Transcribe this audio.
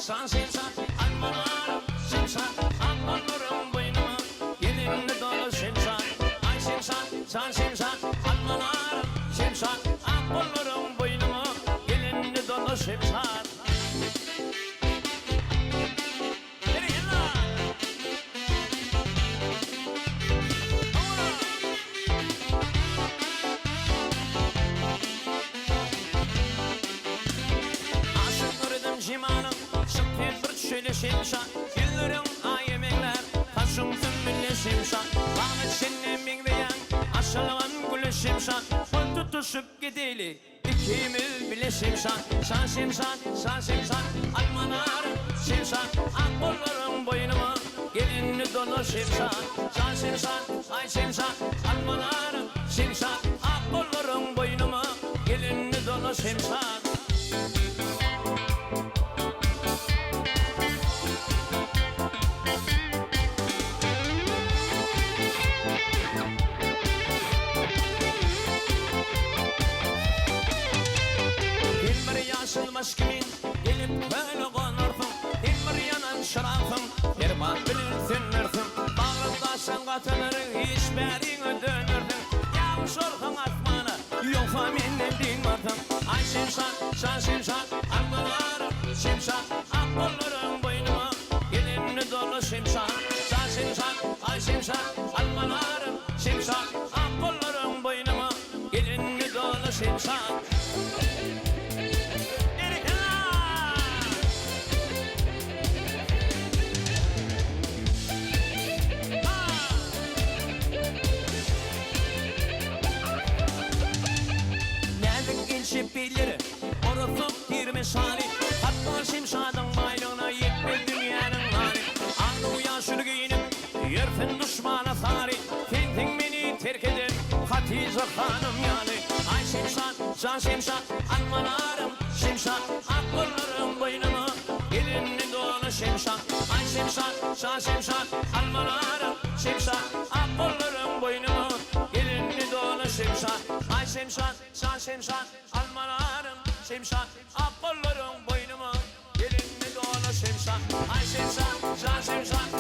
şan şimşak almalarım şimşak akbollarım boynuma gelinli dolu şimşak ay şimşak şan şimşak almalarım şimşak akbollarım boynuma gelinli dolu şimşak. Cimanım şıpır bir şöyle şimşak Güllerim ayemekler Taşım tümmülle şimşak Ahmet şennemin beyan Aşılaman gülü şimşak Kol tutuşup gideli İkimiz bile şimşak Şan şimşak, şan şimşak Almanarım şimşak Akbollarım boynuma Gelinli dolu şimşak Şan şimşak, ay şimşak Almanarım şimşak Akbollarım boynuma Gelinli dolu şimşak. Yaşılmış kimin gelip böyle konursun Dilmir yanan şarafın Derman bilirsin nürsün Bağrımda sen katılır hiç berine dönürdün Yağış orkun atmanı Yoksa menden din vartın Ay şimşak, şan şimşak Almalarım şimşak Akbollarım boynuma Gelinli dolu şimşak Şan şimşak, ay şimşak Almalarım şimşak Akbollarım boynuma Gelinli dolu şimşak. Şipilleri orası girmiş hali Hatta şimşadın baylığına yetmez dünyanın hali Anlı yaşını giyinip yersin düşmana sari Kentin beni terk eden Hatice hanım yani Ay şimşak, şan şimşak Almalarım şimşak Akbollarım boynuma Gelinli dolu şimşak Ay şimşak, şan şimşak Almalarım şimşak Akbollarım boynuma Gelinli dolu şimşak Ay şimşak, şan şimşak Almalarım şimşak Akbollarım boynuma Gelinli dolu şimşak Ay şimşak, şan şimşak